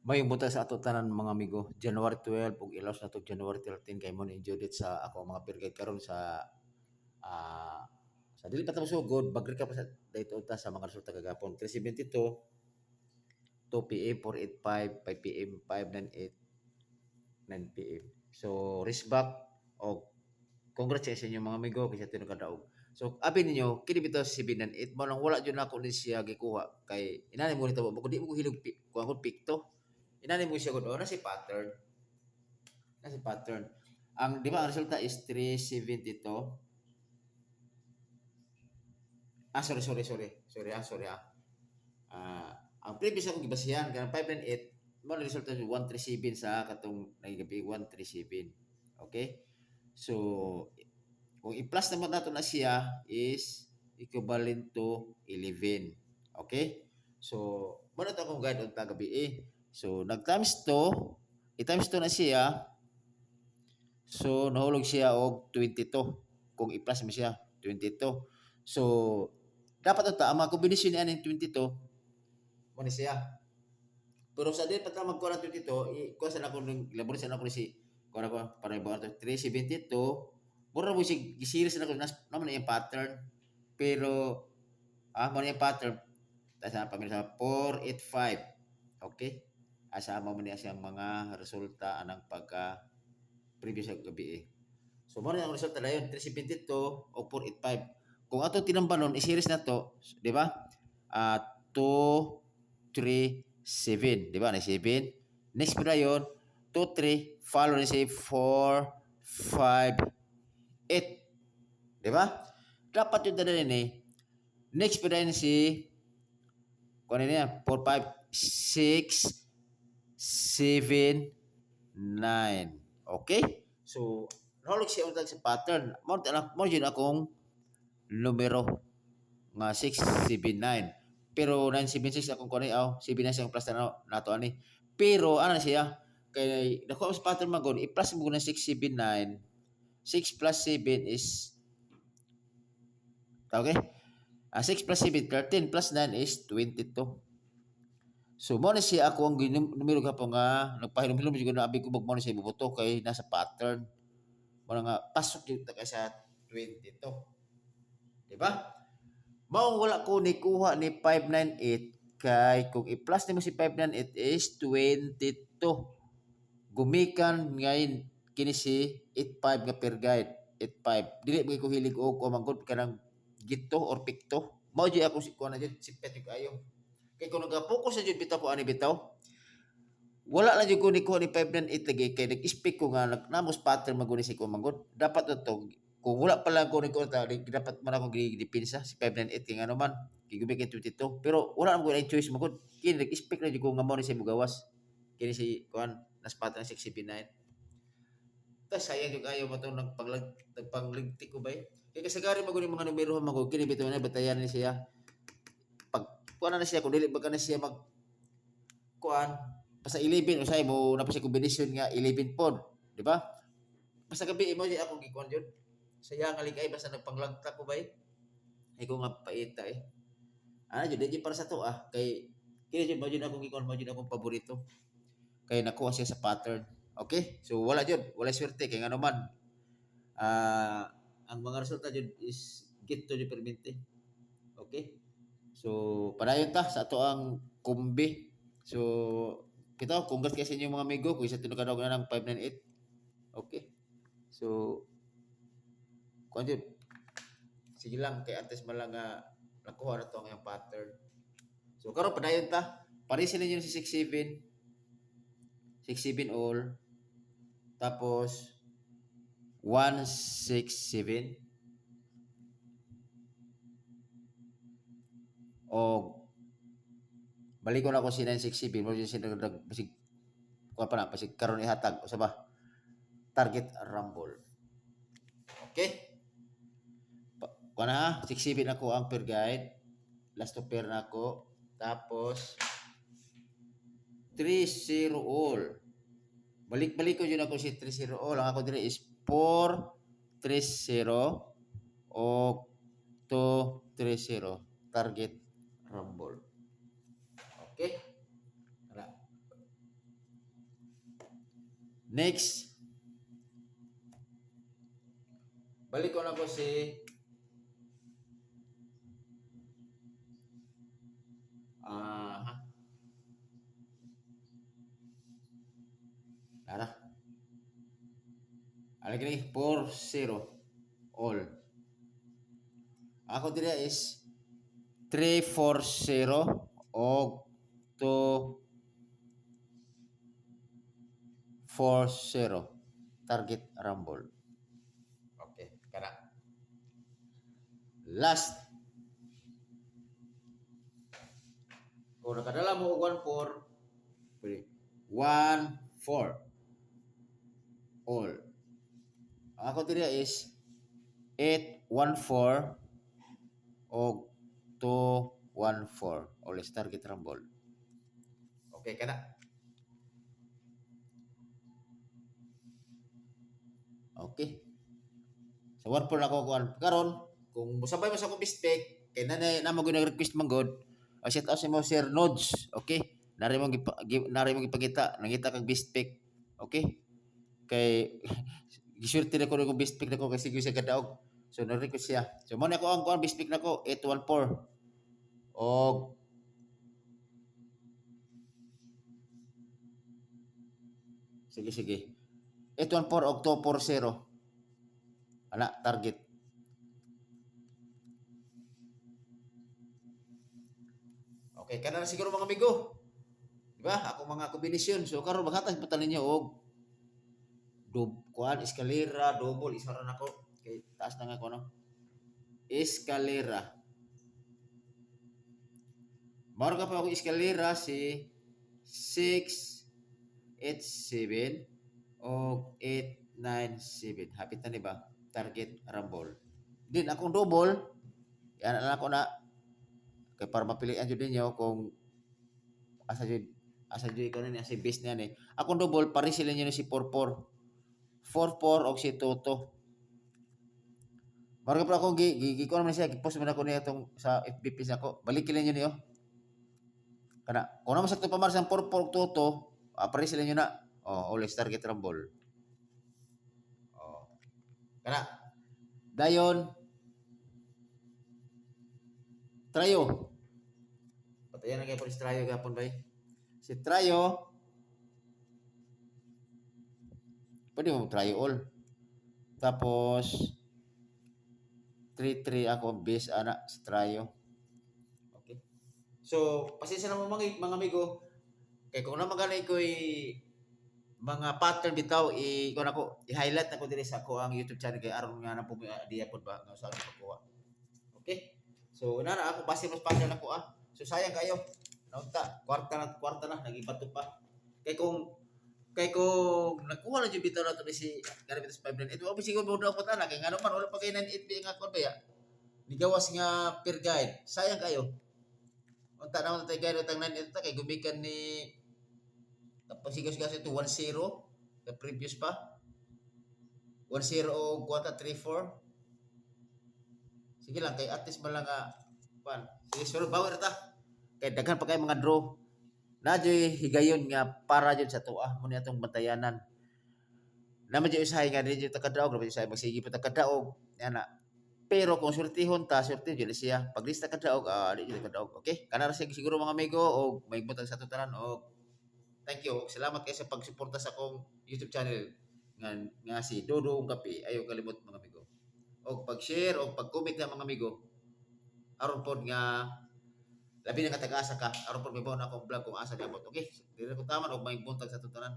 May buta sa ato tanan mga amigo. January 12 ug ilaws na to January 13 kay mo ni Judith sa ako mga pirgay karon ah sa dili pa ta masugod bagri ka pa sa dayto ta sa mga resulta kagapon. 372 2 PM 485 5 PM 598 9 PM. So risk back og congrats sa inyo mga amigo kasi tinuod kadaog. So abi ninyo kini bitaw si 798 mo lang wala jud nako ni siya gikuha kay inani mo nito mo di mo ko hilog kuha ko pikto. Inani mo siya gud na si pattern. Na si pattern. Ang di ba ang resulta is 372. Sorry. Ah, ang previous akong gibasihan kanang 598 mo na resulta 137 sa katong nagigabi 137. Okay? So kung i-plus naman nato na siya is equivalent to 11. Okay? So, muna ito akong guide unta gabi eh. So, nag-times 2, i-times 2 na siya. So, nahulog siya og 22. Kung i-plus mo siya, 22. So, dapat ito, ang mga kombinasyon niya ng 22, muna siya. Pero sa din pata magkuha ng 22, ikuha sa ako ng labor sa ako si kuha ko para ibaw ito 372. Mura mo si series na ako naman yung pattern. Pero mo yung pattern sa pamilya sa 485. Okay? Asama mo niya siyang mga resulta anang pagka previous sa gabi eh. So mo ang resulta na yun 372 o 485. Kung ato tinambanon i-series na to, di ba? 2 3 7, di ba? Na 7. Next pa yun, 2, 3, follow na si 4, 5, 8. Di ba? Dapat yung dala ni next pa rin si kung ano yan, 4, 5, 6, 7, 9. Okay? So, nahulog siya untag sa pattern. Mo yun akong numero nga 6, 7, 9. Pero 976 akong kunay 796 ang plus na nato ani. Pero ano siya? Kay nakuha sa pattern magon, i-plus mo na 6, 7, 9. 6 plus 7 is okay? 6 plus 7, 13 plus 9 is 22. So mo na siya ako ang numero ka po nga nagpahinom-hinom siguro na abi ko mo na siya ibubuto kay nasa pattern. Mo nga pasok yung taka sa 22. Di ba? Mao wala ko ni kuha ni 598 kay kung i-plus nimo si 598 is 22. Gumikan ngayon kini si 85 nga per guide. 85. Dili mo ko hilig og manggod kanang gito or pikto. Mao jud ako si kuha na jud si Petro ayo. Kay kung nag-focus sa jud bitaw ko ani bitaw, wala lang jud ko ni kuha ni 598 lagi kay nag-speak ko nga namos pattern maguni si ko manggod. Dapat to kung wala pa lang ko ni ko dapat man ako gidepensa si 598 kay ngano man gigubi kay 22 pero wala man ko na choice magod kini nag-speak na jud ko nga mo ni si mugawas kini si kuan nas pattern 679 tas sayang jud ayo mo to nagpangligti ko bay kay kasagari maguni mga numero magod kini bitaw na batayan ni siya pag kuan na siya kung dili ba na siya mag kuan basta 11 usay mo na pa siya kombinasyon nga 11 pod di ba basta gabi mo di ako gikuan jud saya nga ligay basta nagpanglagta ko bay ay ko nga paita eh jud di para sa to kay kini jud mo jud akong gikuan mo jud akong paborito kay nakuha siya sa pattern okay so wala swerte kay ngano man ang mga resulta jud is get to the permente okay so padayon ta sa ato ang kumbi so kita congrats kay sa inyo mga amigo kung isa tinukadaw na ng 598 okay so kuan jud sige lang kay antes man lang nakuha na to ang pattern so karon padayon ta parisin ninyo si 67 67 all tapos 167 o balik ko na ako si 967 mo si nagdag basig kuha pa na basig karon ihatag usa ba target rumble okay kuha na 67 ako ang per guide last to pair na ako tapos 30 all balik-balik ko yun ako si 30 all ang ako dire is 430 o 230 target rumble okay wala Next, balik ko na ko si Lara. Lagi 4-0 all. Ako diri is 3-4-0 o 2-4-0 target rumble. Okay, kana. Last. Kung nakadala mo 1-4, 1-4 all. Ako diri is 8-1-4 o 2-1-4 always target rumble. Okay kana. Okay. So 1-4 ako kuan. Karon kung musabay mo sa akong bispek kay nanay namo gyud nag-request man god. Set out sa mo Sir Nodes. Okay. Nari mo gipakita, nangita kag bispek. Okay. Kay gisulti na ko ng bispek na ko kasi sige siya kadaog. So na-request siya. So mo na ako ang kuan bispek na ko 8-1-4 og sige 8-1-4 og 2-4-0 ana target. Okay kana na siguro mga amigo, di ba ako mga kombinasyon. So karon maghatag pa ninyo og kuan eskalera double isa ra nako kay taas na nga ko no eskalera. Maro ka pa ako eskalera si 6-8-7 o 8-9-7. Hapit na ni ba? Target rumble. Din akong double, yan na ako na kay para mapilian jud ninyo kung asa jud ikaw na si base niya ni. Akong double pare sila niyo si 4-4. 4-4 og si Toto. Maro pa akong ko naman siya gipost man ako niya tong sa FB page ako. Balikin niyo niyo. Kana kung naman sa pamar sa 4-4 Toto, pare sila niyo na. Oh, always target rumble. Oh. Kana dayon Trayo. Patayan na kayo po si Trayo gapon ba? Si Trayo, pwede mo Trayo all. Tapos 3-3 ako base ana si Trayo. Okay. So, pasensya na mo mga amigo. Kay kung naman ganay ko mga pattern bitaw ko nako i-highlight nako diri sa ako ang YouTube channel kay aron nga na po diya pod ba nga sa pagkuha. Okay? So, na ako base mas pattern nako So sayang kayo. Naunta, kwarta na nagibato pa. Kay kung nakuha na jud bitaw nato ni si Garabitas 59. Ito abi siguro mo daw pata na kay ngano man wala pa kay 98 nga kon ba ya. Nigawas nga per guide. Sayang kayo. Unta na tay guide utang 98 ta kay gumikan ni tapos sigas ito 1-0 the previous pa. 1-0 o kuwata 3-4. Sige lang kay at least man lang pan. Sige sure bawer ta. Kay daghan pa kay mga draw. Nadyo'y higayon nga para jud sa tuwa mo ni atong bantayanan. Naman jud usahay nga dili jud takadaog, naman usahay magsige pa takadaog. Ana. Pero kung surtihon ta, surti jud siya. Pag lista kadaog, di jud kadaog. Okay? Kana ra siguro mga amigo og may butang sa tutanan og thank you. Salamat kayo sa pagsuporta sa akong YouTube channel nga si Dodong Kape. Ayaw kalimot mga amigo. Og pag-share og pag-comment nga mga amigo. Aron pod nga labi na katag-asa ka aron pod may na akong vlog kung asa niabot. Okay? Dili ko taman og may buntag sa tutanan.